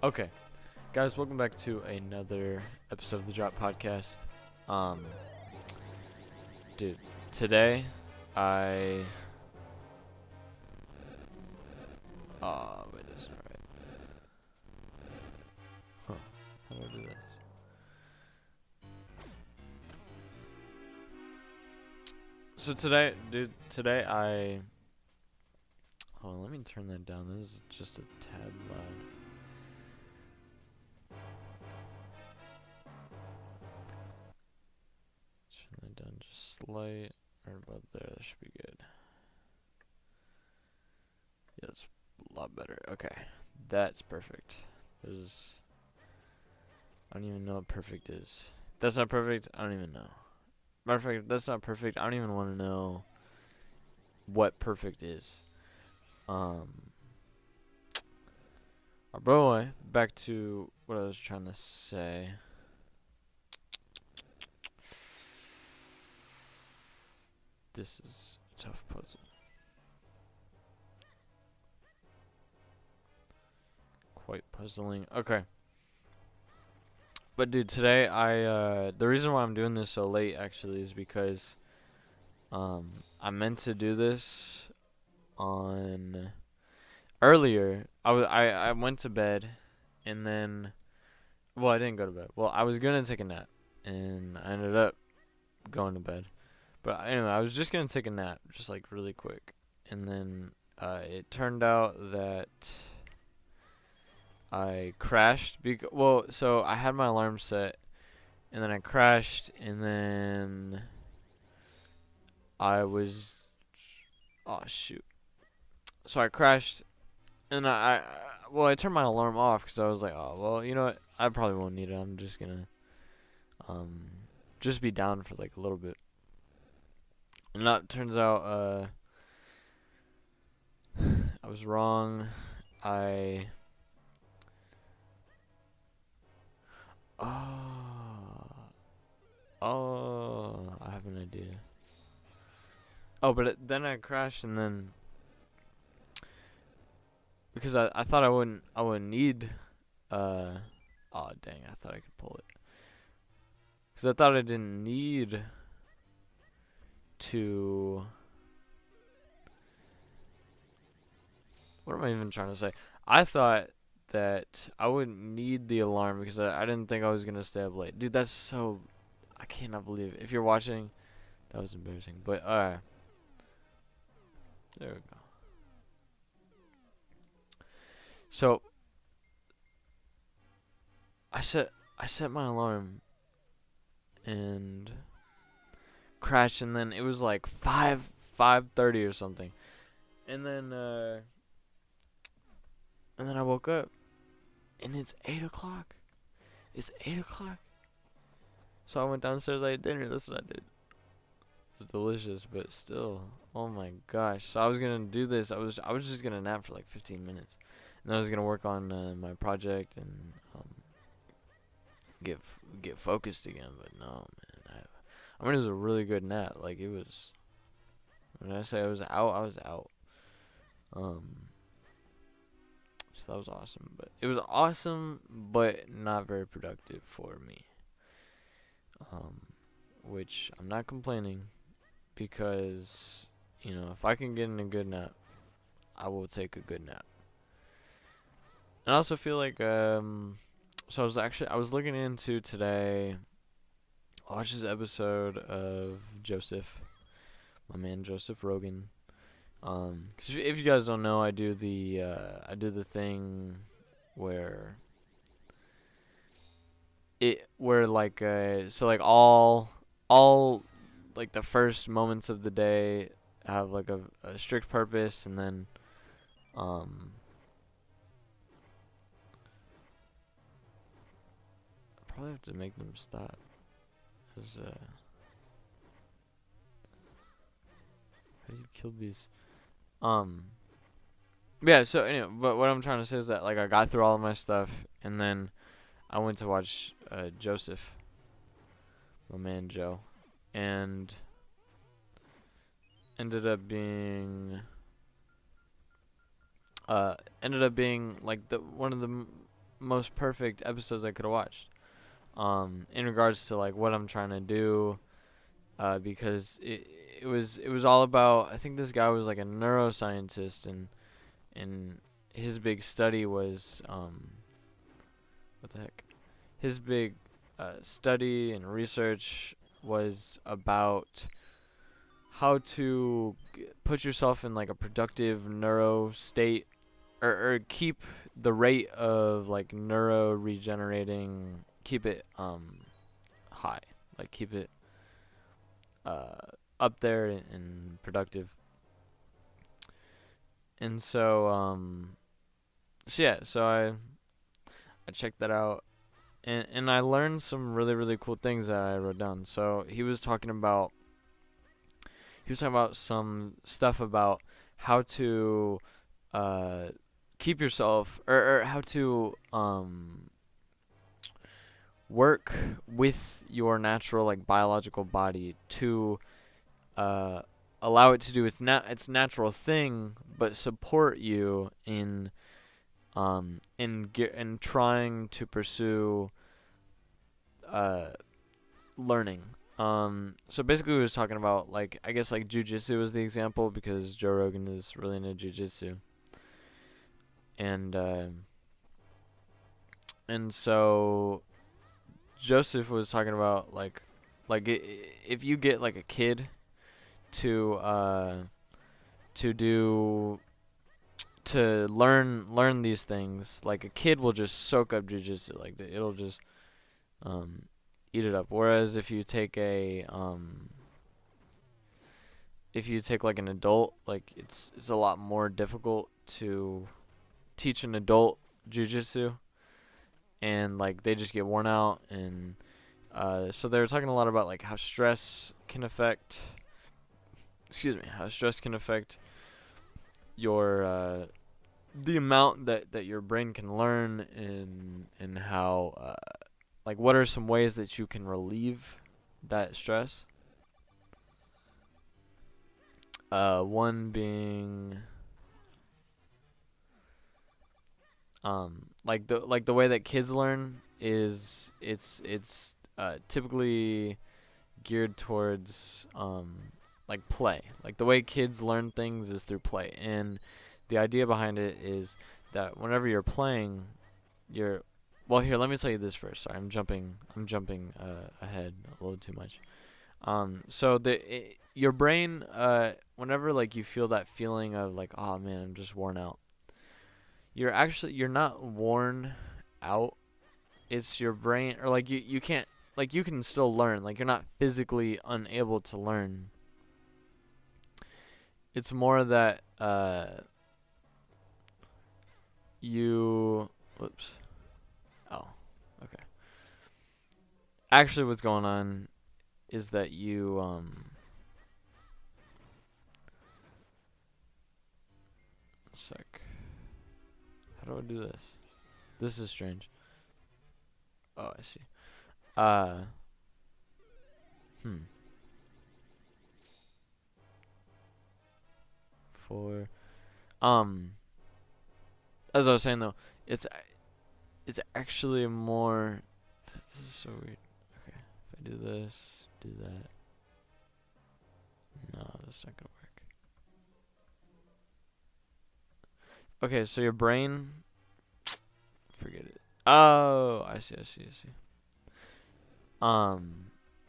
Okay, guys, welcome back to another episode of the Drop Podcast. Um, dude, today I wait, this is right. Huh? How do I do this? So today I hold on. Let me turn that down. This is just a tad loud. Turn that down just slight, right about there. That should be good. Yeah, that's a lot better. Okay, that's perfect. There's I don't even know what perfect is. If that's not perfect, I don't even know. Matter of fact, if that's not perfect, I don't even want to know what perfect is. But anyway, back to what I was trying to say. This is a tough puzzle. Quite puzzling. Okay. But dude, today the reason why I'm doing this so late actually is because I meant to do this on earlier. I went to bed and then I didn't go to bed. Well, I was going to take a nap and I ended up going to bed. But anyway, I was just going to take a nap just like really quick. And then it turned out that I crashed so I had my alarm set and then I crashed and then I was oh shoot. So I crashed and I turned my alarm off cuz I was like, "Oh, well, you know what? I probably won't need it. I'm just going to just be down for like a little bit." And that turns out I was wrong. I I have an idea. Oh, but then I crashed, and then because I thought I wouldn't need oh dang, I thought I could pull it. Cuz I thought I didn't need to what am I even trying to say? I thought that I wouldn't need the alarm because I didn't think I was going to stay up late. Dude, that's so I cannot believe it. If you're watching, that was embarrassing. But alright. There we go. So I set my alarm and crashed, and then it was like 5:30 or something. And then I woke up and it's 8 o'clock. It's 8 o'clock. So I went downstairs, I ate dinner. That's what I did. It's delicious, but still, oh my gosh. So I was gonna do this. I was just gonna nap for like 15 minutes, and then I was gonna work on my project and get focused again. But no, man. I mean, it was a really good nap. Like it was. When I say I was out, I was out. So that was awesome. But it was awesome, but not very productive for me. Which I'm not complaining. Because, if I can get in a good nap, I will take a good nap. And I also feel like, so I was looking into today, I watched this episode of Joseph, my man Joseph Rogan. 'Cause if you guys don't know, I do the thing where so like all like the first moments of the day have like a strict purpose, and then I probably have to make them stop. 'Cause how do you kill these? Yeah. So anyway, but what I'm trying to say is that like I got through all of my stuff, and then I went to watch Joseph, my man Joe, and ended up being like the one of the most perfect episodes I could have watched. In regards to like what I'm trying to do, because it was all about. I think this guy was like a neuroscientist, and his big study was what the heck? His big study and research was about how to put yourself in like a productive neuro state, or keep the rate of like neuro regenerating, keep it high, like keep it up there and productive. And so I checked that out, and I learned some really really cool things that I wrote down. So he was talking about some stuff about how to keep yourself, or how to work with your natural like biological body to allow it to do its natural thing, but support you in trying to pursue learning. So basically, we was talking about like, I guess like jujitsu was the example, because Joe Rogan is really into jujitsu, and so Joseph was talking about like if you get like a kid to learn these things, like a kid will just soak up jujitsu, like it'll just eat it up. Whereas if you take like an adult, like it's a lot more difficult to teach an adult jujitsu, and like they just get worn out. And so they were talking a lot about like how stress can affect your the amount that your brain can learn, and how like what are some ways that you can relieve that stress. One being like the way that kids learn is it's typically geared towards like play. Like the way kids learn things is through play, and the idea behind it is that whenever you're playing, well, here, let me tell you this first. Sorry, I'm jumping ahead a little too much. So your brain, whenever like you feel that feeling of like, oh man, I'm just worn out, you're not worn out. It's your brain, or like you can't, like you can still learn. Like you're not physically unable to learn. It's more that whoops. Oh, okay. Actually, what's going on is that you sec. How do I do this? This is strange. Oh, I see. Uh, hmm. For as I was saying though, it's actually more. This is so weird. Okay, if I do this, do that. No, that's not gonna work. Okay, so your brain. Forget it. Oh, I see.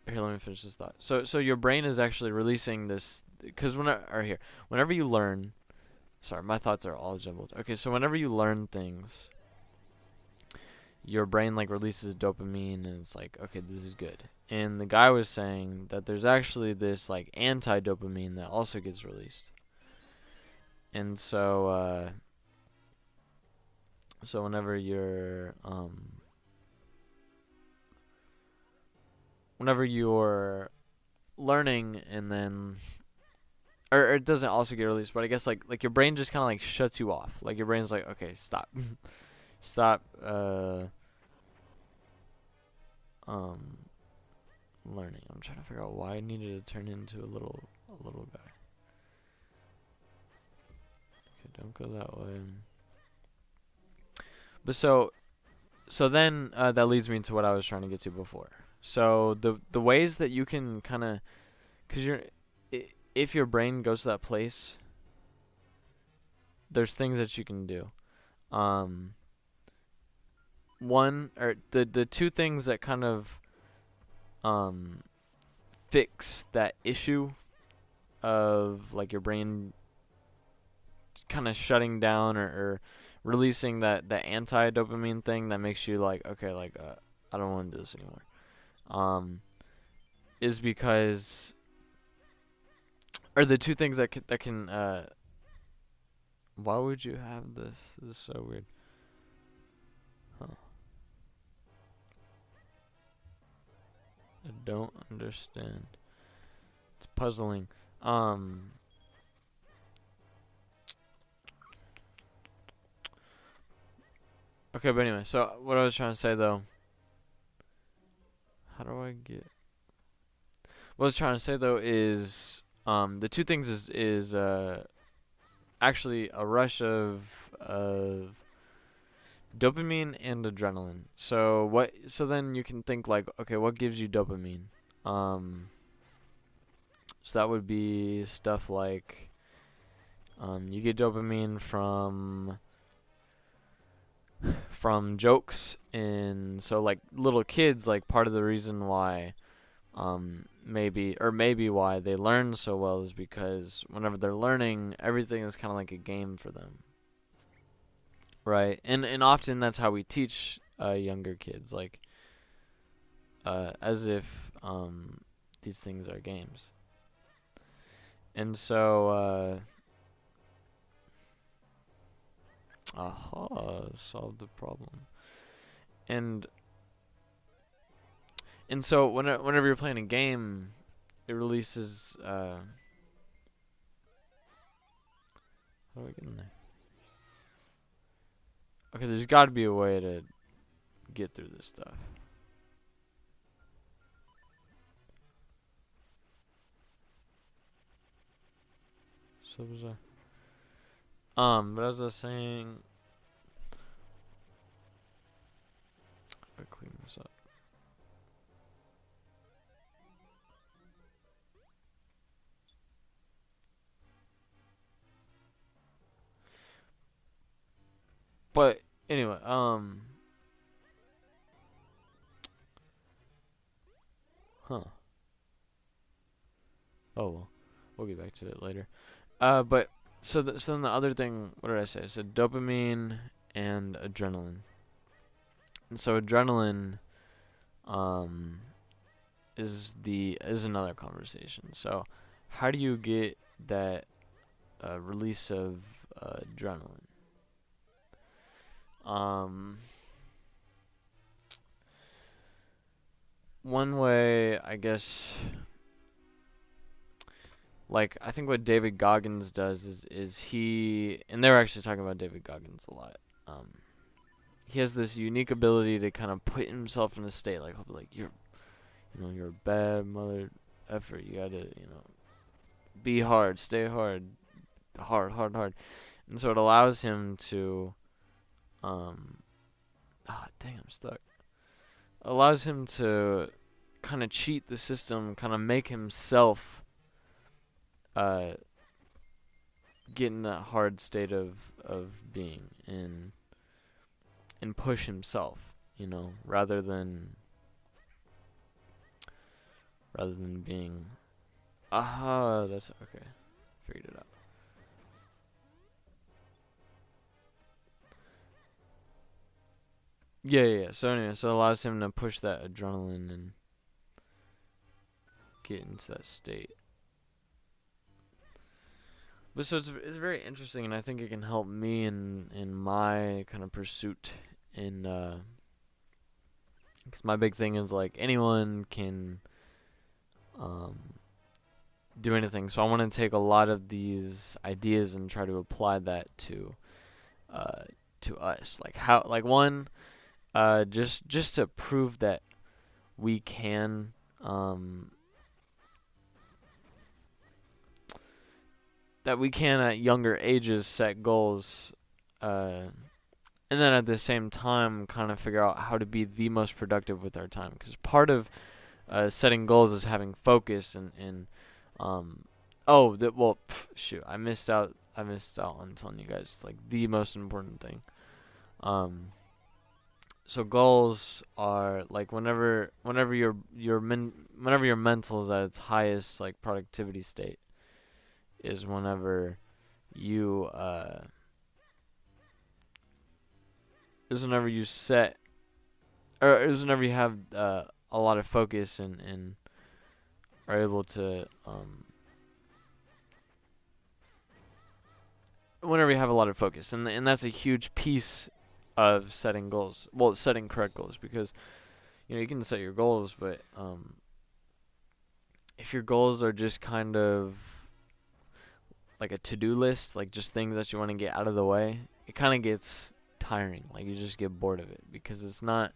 Here, let me finish this thought. So your brain is actually releasing this, because whenever you learn. Sorry, my thoughts are all jumbled. Okay, so whenever you learn things, your brain like releases dopamine, and it's like, okay, this is good. And the guy was saying that there's actually this like anti-dopamine that also gets released. And so whenever you're learning, and then or it doesn't also get released, but I guess like your brain just kind of like shuts you off. Like your brain's like, okay, stop. Stop learning. I'm trying to figure out why I needed to turn into a little guy. Okay, don't go that way. But so so then that leads me to what I was trying to get to before. So the ways that you can kind of, because if your brain goes to that place, there's things that you can do. One, or the two things that kind of fix that issue of like your brain kind of shutting down or releasing that anti-dopamine thing that makes you like, okay, like I don't want to do this anymore, is because, or the two things that can why would you have this? This is so weird. Huh. I don't understand. It's puzzling. Okay, but anyway, so what I was trying to say though, how do I get? What I was trying to say though is, the two things is actually a rush of dopamine and adrenaline. So then you can think like, okay, what gives you dopamine? So that would be stuff like, you get dopamine from jokes, and so like little kids, like part of the reason why maybe why they learn so well is because whenever they're learning, everything is kind of like a game for them, right? And often that's how we teach younger kids, like as if these things are games. And so solved the problem. And so whenever you're playing a game, it releases how do I get in there? Okay, there's got to be a way to get through this stuff. So bizarre. But as I was saying, I clean this up. But anyway, huh. Oh well, we'll get back to it later. But so then the other thing, what did I say? I said dopamine and adrenaline. And so adrenaline, is another conversation. So how do you get that release of adrenaline? One way, I guess, like I think what David Goggins does is he, and they're actually talking about David Goggins a lot. He has this unique ability to kind of put himself in a state like, he'll be like, you're a bad mother effer. You gotta, be hard, stay hard, hard. And so it allows him to, dang, I'm stuck. Allows him to kind of cheat the system, kind of make himself get in that hard state of being and push himself, rather than being, that's okay. Figured it out. Yeah. So anyway, so it allows him to push that adrenaline and get into that state. But so it's very interesting, and I think it can help me in my kind of pursuit in, because my big thing is like anyone can do anything. So I want to take a lot of these ideas and try to apply that to us. Like how, like one, just to prove that we can at younger ages set goals and then at the same time kind of figure out how to be the most productive with our time, because part of setting goals is having focus and shoot, I missed out on telling you guys like the most important thing. So goals are like whenever your mental is at its highest like productivity state is whenever you set, or is whenever you have a lot of focus and are able to whenever you have a lot of focus, and that's a huge piece of setting goals. Well, setting correct goals, because you can set your goals, but if your goals are just kind of like a to-do list, like just things that you want to get out of the way, it kind of gets tiring. Like you just get bored of it, because it's not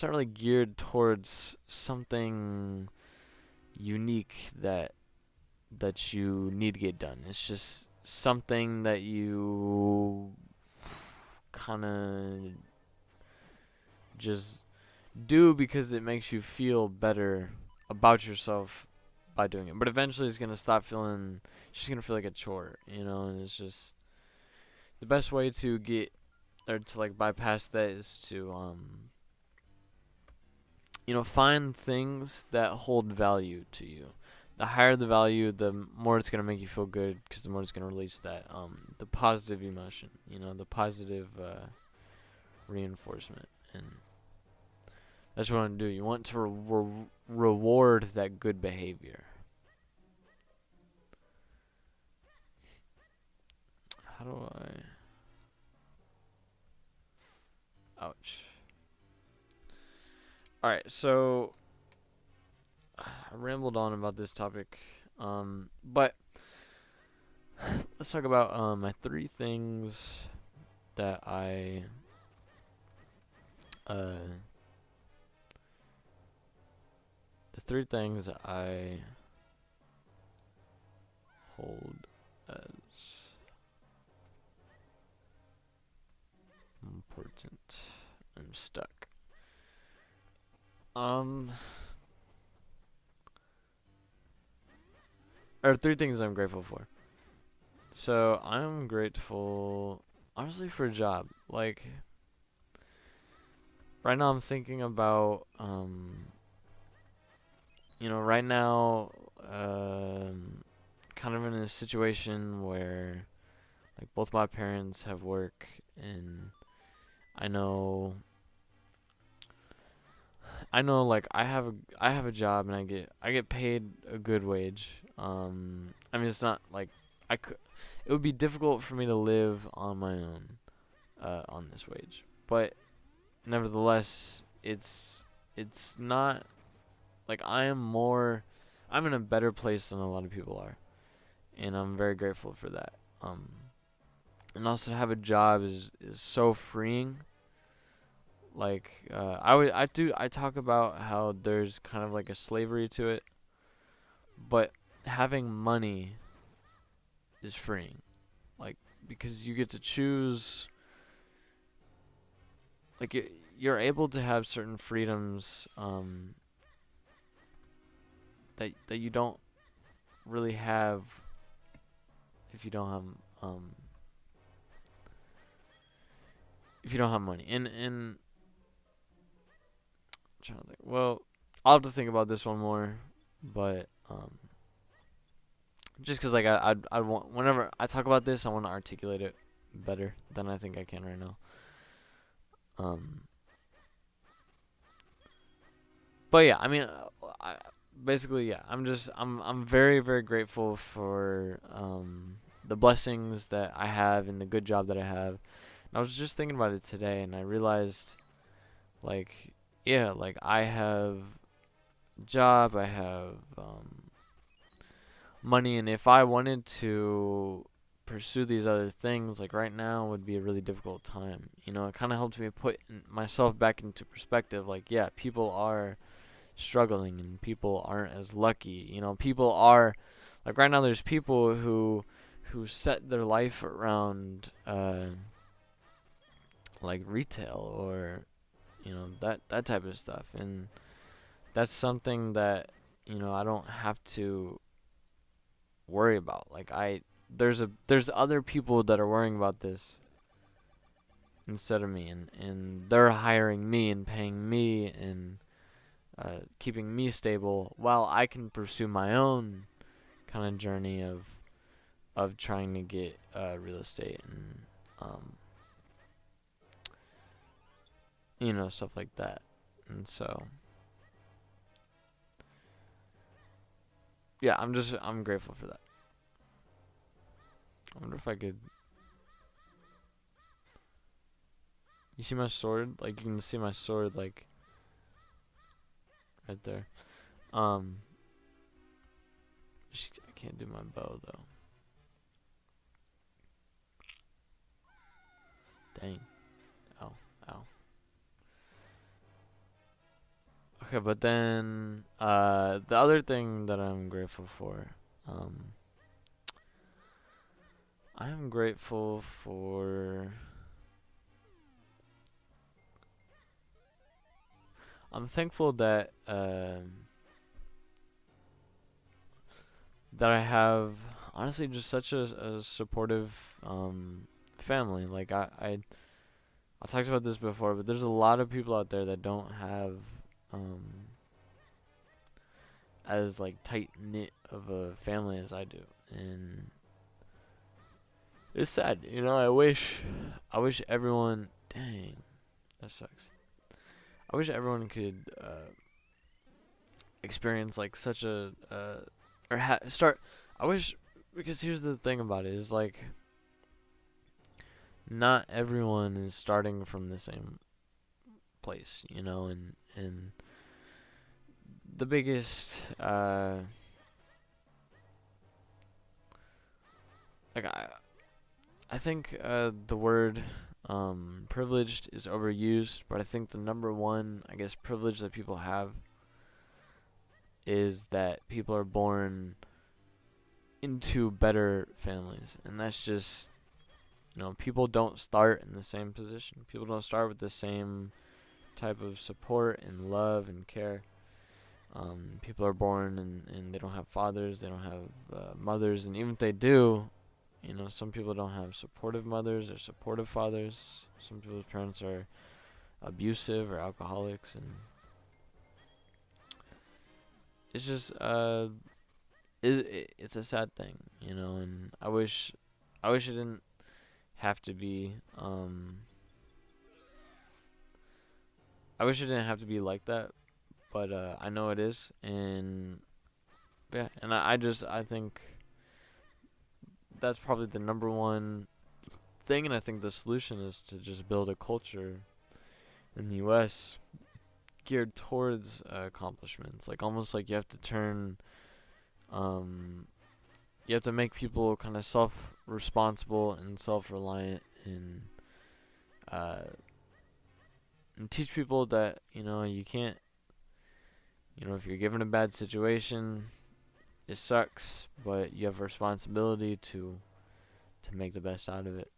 really geared towards something unique that you need to get done. It's just something that you kind of just do because it makes you feel better about yourself by doing it. But eventually it's going to stop feeling, it's just going to feel like a chore, and it's just the best way to get, or to like bypass that, is to find things that hold value to you. The higher the value, the more it's going to make you feel good, because the more it's going to release that the positive emotion, the positive reinforcement. And that's what you want to do. You want to reward that good behavior. How do I... Ouch. Alright, so I rambled on about this topic, but let's talk about my 3 things that I the 3 things that I hold as important. I'm stuck. Or 3 things I'm grateful for. So I'm grateful, honestly, for a job. Like right now, I'm thinking about right now, kind of in a situation where like both my parents have work, and I know like I have a job, and I get paid a good wage. I mean, it's not like it would be difficult for me to live on my own on this wage, but nevertheless, it's not like I'm in a better place than a lot of people are, and I'm very grateful for that. And also to have a job is so freeing. Like I talk about how there's kind of like a slavery to it, but having money is freeing. Like, because you get to choose, like you're able to have certain freedoms that you don't really have if you don't have money. And I'm trying to think. Well, I'll have to think about this one more, but just because like I want, whenever I talk about this, I want to articulate it better than I think I can right now. But yeah, I mean, basically, yeah, I'm very, very grateful for the blessings that I have and the good job that I have. And I was just thinking about it today, and I realized, like, yeah, like I have a job, I have money, and if I wanted to pursue these other things, like right now would be a really difficult time. It kind of helped me put myself back into perspective. Like, yeah, people are struggling, and people aren't as lucky. People are, like, right now there's people who set their life around like retail or that type of stuff. And that's something that I don't have to worry about. Like there's other people that are worrying about this instead of me, and they're hiring me and paying me and keeping me stable while I can pursue my own kind of journey of trying to get real estate and stuff like that. And so yeah, I'm grateful for that. I wonder if I could. You see my sword? Like, you can see my sword, like, right there. I can't do my bow, though. Dang. Ow. Ow. Okay, but then, the other thing that I'm grateful for, I am grateful for... I'm thankful that I have honestly just such a supportive family. Like I talked about this before, but there's a lot of people out there that don't have as like tight knit of a family as I do, and it's sad. I wish everyone. Dang, that sucks. I wish everyone could experience like such a or start. I wish, because here's the thing about it is like not everyone is starting from the same place, and the biggest like I think the word privileged is overused, but I think the number one, I guess, privilege that people have is that people are born into better families. And that's just, people don't start in the same position. People don't start with the same type of support and love and care. People are born and they don't have fathers, they don't have mothers, and even if they do, some people don't have supportive mothers or supportive fathers. Some people's parents are abusive or alcoholics, and it's just it's a sad thing, and I wish it didn't have to be I wish it didn't have to be like that, but I know it is, and yeah, and I think that's probably the number one thing, and I think the solution is to just build a culture in the U.S. geared towards accomplishments. Like almost like you have to turn, you have to make people kind of self-responsible and self-reliant, and teach people that you can't, if you're given a bad situation, it sucks, but you have a responsibility to make the best out of it.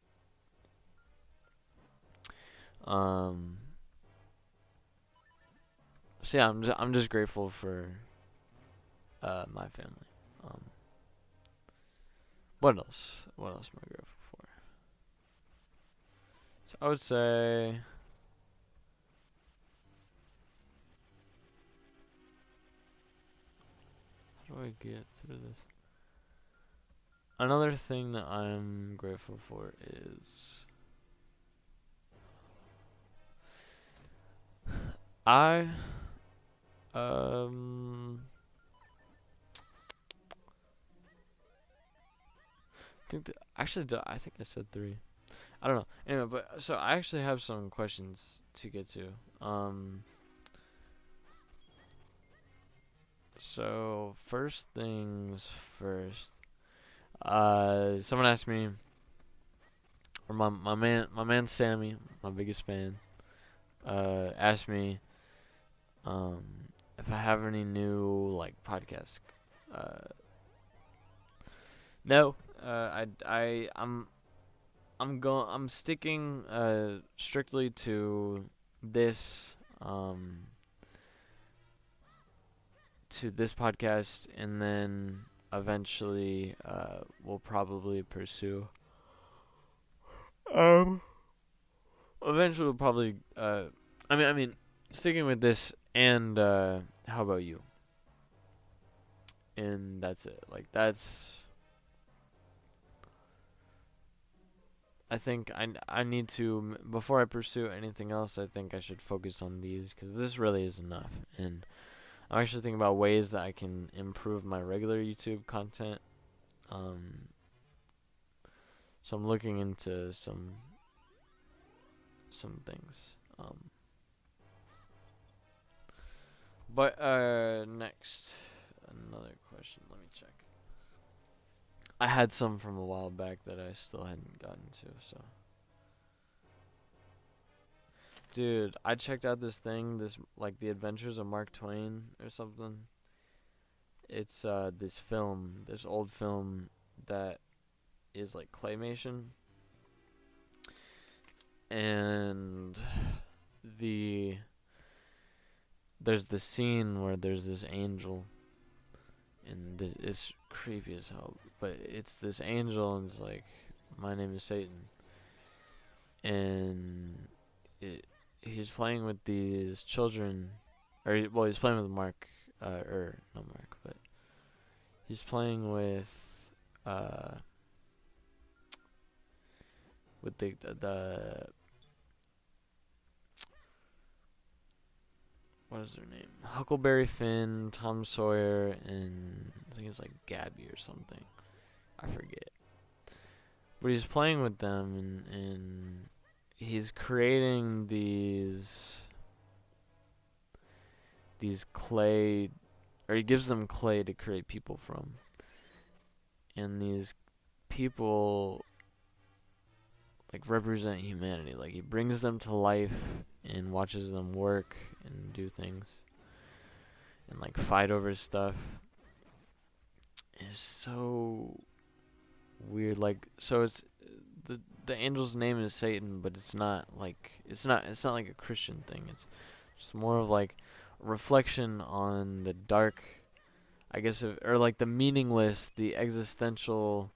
So yeah, I'm just grateful for my family. What else? What else am I grateful for? So I would say, how do I get through this? Another thing that I'm grateful for is I I think I said 3. I don't know. Anyway, but so I actually have some questions to get to. So first things first. Someone asked me, or my man Sammy, my biggest fan, asked me, if I have any new like podcasts. No, I'm I'm sticking strictly to this podcast, and then eventually we'll probably pursue um eventually we'll probably I mean sticking with this, and how about you? And that's it. Like, that's, I think I need to, before I pursue anything else, I think I should focus on these, because this really is enough. And I'm actually thinking about ways that I can improve my regular YouTube content. So I'm looking into some things. But next, another question. Let me check. I had some from a while back that I still hadn't gotten to, so. Dude, I checked out this thing, this, like, The Adventures of Mark Twain or something. It's this film, this old film that is like claymation, and there's this scene where there's this angel, and it's creepy as hell, but it's this angel, and it's like, my name is Satan, and he's playing with these children, well, he's playing with Mark, or not Mark, but he's playing with the what is their name? Huckleberry Finn, Tom Sawyer, and I think it's like Gabby or something. I forget. But he's playing with them, and he's creating these clay, or he gives them clay to create people from. And these people, like, represent humanity. Like, he brings them to life and watches them work and do things and, like, fight over stuff. It's so weird. Like, so it's the angel's name is Satan, but it's not like a Christian thing. It's just more of like a reflection on the dark, I guess, or like the meaningless, the existential.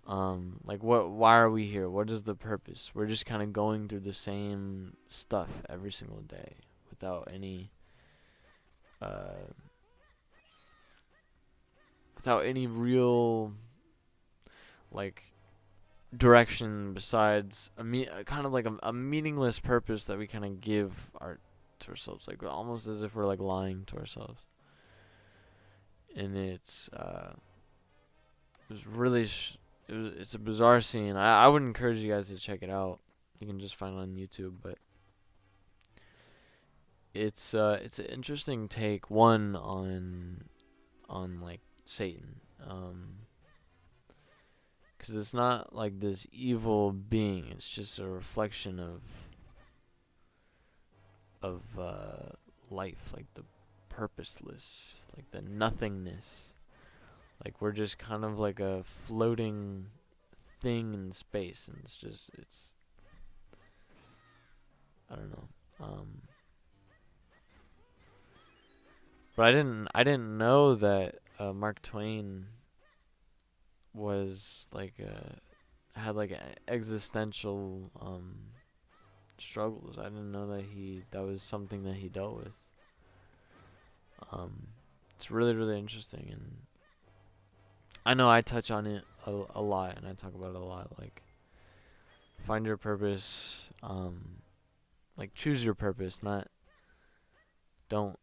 Like, why are we here? What is the purpose? We're just kind of going through the same stuff every single day without any real, like, direction besides kind of like a meaningless purpose that we kind of give to ourselves, like, almost as if we're like lying to ourselves. And it's it was really it's a bizarre scene. I would encourage you guys to check it out. You can just find it on YouTube, but it's an interesting take, one, on like Satan, because it's not like this evil being. It's just a reflection of life, like the purposeless, like the nothingness. Like, we're just kind of like a floating thing in space, and it's I don't know. But I didn't know that Mark Twain was like had like existential struggles. I didn't know that was something that he dealt with. It's really, really interesting, and I know I touch on it a lot, and I talk about it a lot. Like, find your purpose. Like, choose your purpose. Don't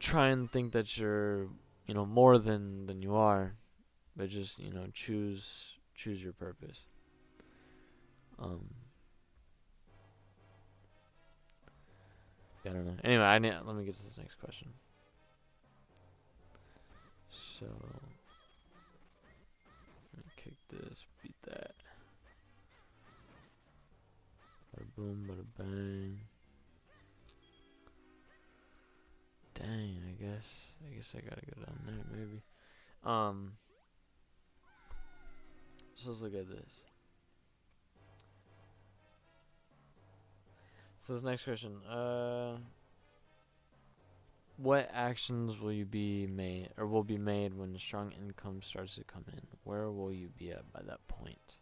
try and think that you're, more than you are, but just, choose your purpose. I don't know. Anyway, let me get to this next question. So, let me kick this, beat that. Bada boom, bada bang. Dang, I I guess I gotta go down there maybe. So let's look at this. So this next question. What actions will be made when strong income starts to come in? Where will you be at by that point?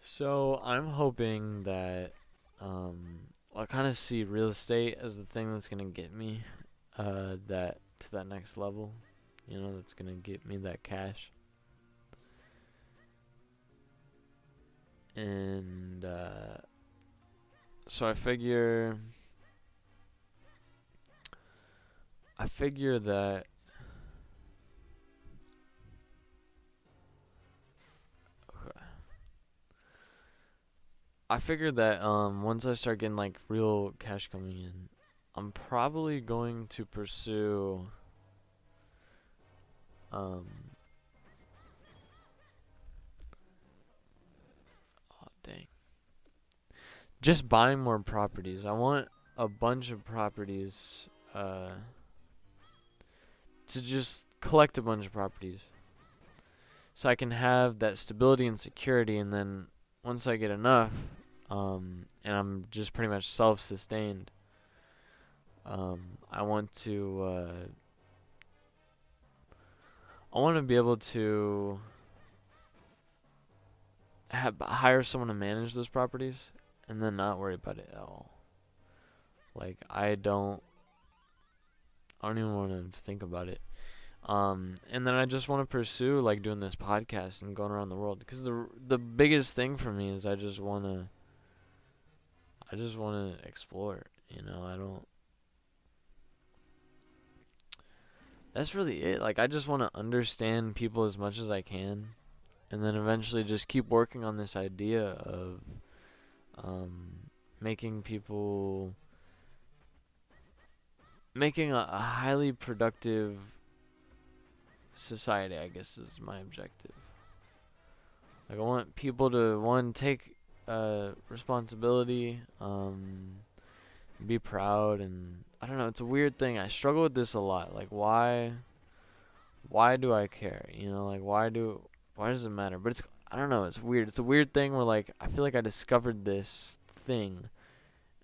So I'm hoping that I kind of see real estate as the thing that's gonna get me that to that next level. You know, that's gonna get me that cash. And so I figure that once I start getting like real cash coming in, I'm probably going to pursue oh dang. Just buying more properties. I want a bunch of properties to just collect a bunch of properties. So I can have that stability and security, and then once I get enough, and I'm just pretty much self-sustained, I want to be able to hire someone to manage those properties, and then not worry about it at all. Like I don't even want to think about it. And then I just want to pursue like doing this podcast and going around the world, because the biggest thing for me is I just want to explore, you know. That's really it. Like I just want to understand people as much as I can, and then eventually just keep working on this idea of making a highly productive society, I guess, is my objective. Like I want people to take responsibility, be proud, and I don't know, it's a weird thing. I struggle with this a lot. Like why do I care? You know, like why does it matter? But I don't know, it's weird. It's a weird thing where like I feel like I discovered this thing,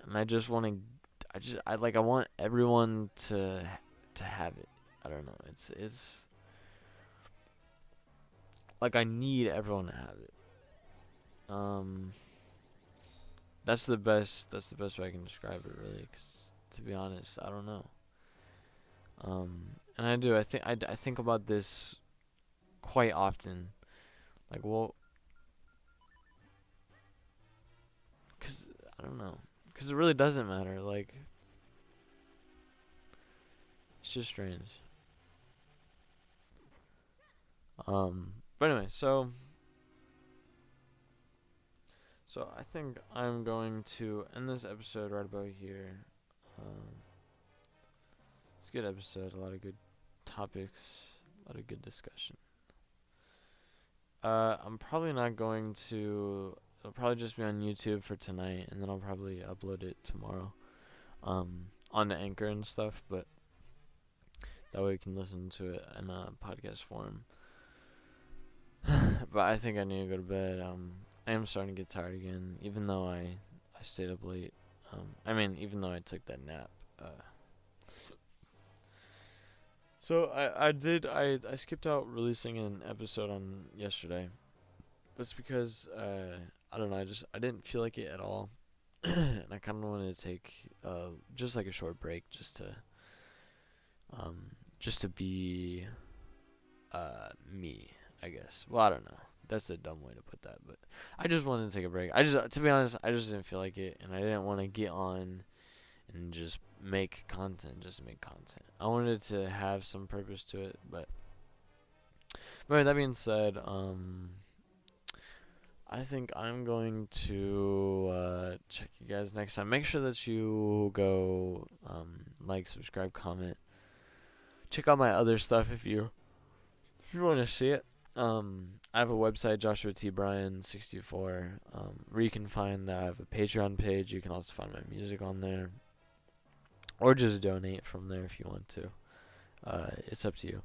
and I want everyone to have it. I don't know. It's like I need everyone to have it. That's the best way I can describe it, really. 'Cause to be honest, I don't know. And I do. I think about this quite often. Like, well, 'cause I don't know. 'Cause it really doesn't matter. Like, it's just strange. But anyway, so I think I'm going to end this episode right about here. It's a good episode, a lot of good topics, a lot of good discussion. I'm probably not going to. It'll probably just be on YouTube for tonight, and then I'll probably upload it tomorrow, onto Anchor and stuff. But that way you can listen to it in a podcast form. But I think I need to go to bed. I am starting to get tired again, even though I stayed up late. Even though I took that nap. So I skipped out releasing an episode on yesterday. That's because I don't know, I didn't feel like it at all. And I kind of wanted to take just like a short break just to be me, I guess. Well, I don't know. That's a dumb way to put that, but I just wanted to take a break. To be honest, I just didn't feel like it, and I didn't want to get on and just make content just to make content. I wanted to have some purpose to it, but that being said, I think I'm going to check you guys next time. Make sure that you go like, subscribe, comment. Check out my other stuff if you want to see it. I have a website, Joshua T. Bryan 64, where you can find that I have a Patreon page. You can also find my music on there. or just donate from there if you want to. It's up to you.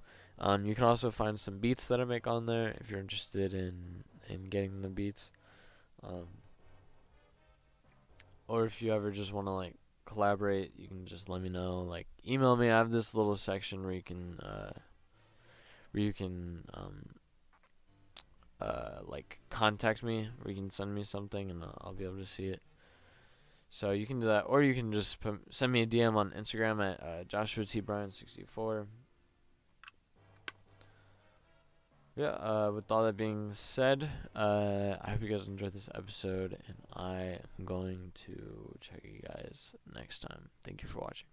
You can also find some beats that I make on there if you're interested in getting the beats. Or if you ever just want to like collaborate, you can just let me know. Like email me. I have this little section where you can like contact me, where you can send me something and I'll be able to see it. So you can do that, or you can just send me a DM on Instagram at Joshua T Bryan 64. Yeah. With all that being said, I hope you guys enjoyed this episode, and I am going to check you guys next time. Thank you for watching.